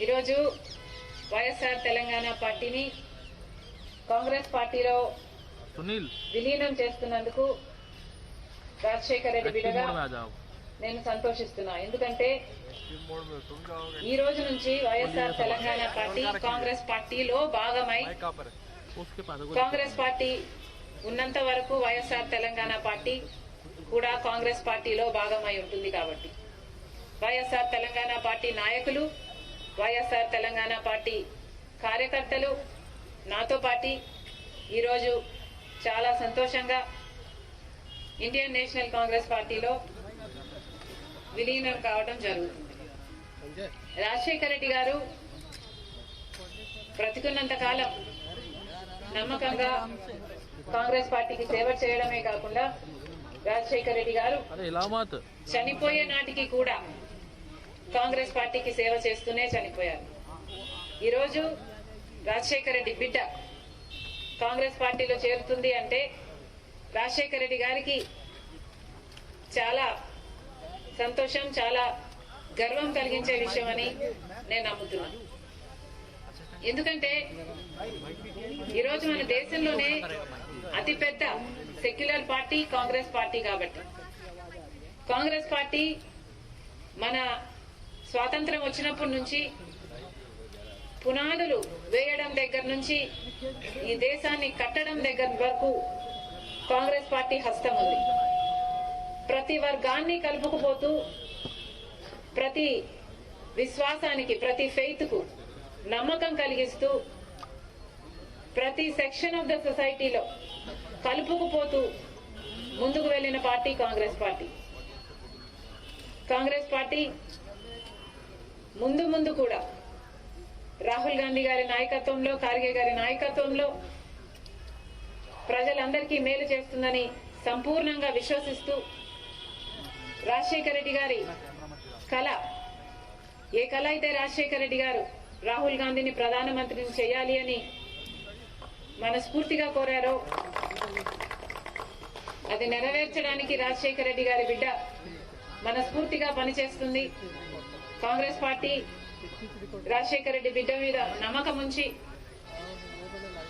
ఈరోజు వైఎస్ఆర్ తెలంగాణ పార్టీని కాంగ్రెస్ పార్టీలో విలీనం చేస్తున్నందుకు రాజశేఖర రెడ్డి బిడ్డగా నేను సంతోషిస్తున్నా. ఎందుకంటే ఈ రోజు నుంచి వైఎస్ఆర్ తెలంగాణ పార్టీ కాంగ్రెస్ పార్టీలో భాగమై, కాంగ్రెస్ పార్టీ ఉన్నంత వరకు వైఎస్ఆర్ తెలంగాణ పార్టీ కూడా కాంగ్రెస్ పార్టీలో భాగమై ఉంటుంది. కాబట్టి వైఎస్ఆర్ తెలంగాణ పార్టీ నాయకులు, వైఎస్ఆర్ తెలంగాణ పార్టీ కార్యకర్తలు నాతో పాటు ఈరోజు చాలా సంతోషంగా ఇండియన్ నేషనల్ కాంగ్రెస్ పార్టీలో విలీనం కావడం జరుగుతుంది. రాజశేఖర రెడ్డి గారు బ్రతికున్నంత కాలం నమ్మకంగా కాంగ్రెస్ పార్టీకి సేవ చేయడమే కాకుండా రాజశేఖర రెడ్డి గారు చనిపోయే నాటికి కూడా కాంగ్రెస్ పార్టీకి సేవ చేస్తూనే చనిపోయారు. ఈరోజు రాజశేఖర రెడ్డి బిడ్డ కాంగ్రెస్ పార్టీలో చేరుతుంది అంటే రాజశేఖర రెడ్డి గారికి చాలా సంతోషం, చాలా గర్వం కలిగించే విషయం అని నేను నమ్ముతున్నాను. ఎందుకంటే ఈరోజు మన దేశంలోనే అతిపెద్ద సెక్యులర్ పార్టీ కాంగ్రెస్ పార్టీ. కాబట్టి కాంగ్రెస్ పార్టీ మన స్వాతంత్రం వచ్చినప్పటి నుంచి పునాదులు వేయడం దగ్గర నుంచి ఈ దేశాన్ని కట్టడం దగ్గర వరకు కాంగ్రెస్ పార్టీ హస్తం ఉంది. ప్రతి వర్గాన్ని కలుపుకుపోతూ, ప్రతి విశ్వాసానికి, ప్రతి ఫెయిత్ కు నమ్మకం కలిగిస్తూ, ప్రతి సెక్షన్ ఆఫ్ ద సొసైటీలో కలుపుకుపోతూ ముందుకు వెళ్లిన party Congress party. Congress party ముందు కూడా రాహుల్ గాంధీ గారి నాయకత్వంలో, ఖార్గే గారి నాయకత్వంలో ప్రజలందరికీ మేలు చేస్తుందని సంపూర్ణంగా విశ్వసిస్తూ, రాజశేఖర రెడ్డి గారి కళ, ఏ కళ అయితే రాజశేఖర రెడ్డి గారు రాహుల్ గాంధీని ప్రధానమంత్రిని చేయాలి అని మనస్ఫూర్తిగా కోరారో అది నెరవేర్చడానికి రాజశేఖర రెడ్డి గారి బిడ్డ మనస్ఫూర్తిగా పనిచేస్తుంది. కాంగ్రెస్ పార్టీ రాజశేఖర రెడ్డి బిడ్డ మీద నమ్మకం ఉంచి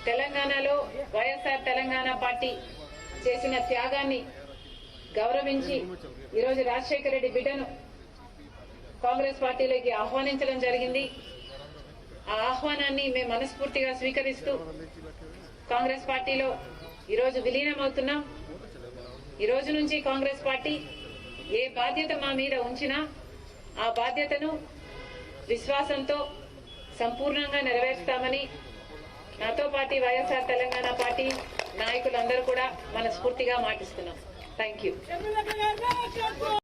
తెలంగాణలో వైఎస్ఆర్ తెలంగాణ పార్టీ చేసిన త్యాగాన్ని గౌరవించి ఈరోజు రాజశేఖర రెడ్డి బిడ్డను కాంగ్రెస్ పార్టీలోకి ఆహ్వానించడం జరిగింది. ఆ ఆహ్వానాన్ని మేము మనస్ఫూర్తిగా స్వీకరిస్తూ కాంగ్రెస్ పార్టీలో ఈరోజు విలీనమవుతున్నాం. ఈ రోజు నుంచి కాంగ్రెస్ పార్టీ ఏ బాధ్యత మా మీద ఉంచినా ఆ బాధ్యతను విశ్వాసంతో సంపూర్ణంగా నెరవేర్స్తామని నాతో పాటు వైఎస్ఆర్ తెలంగాణ పార్టీ నాయకులందరూ కూడా మనస్ఫూర్తిగా మాటిస్తున్నాం. Thank you.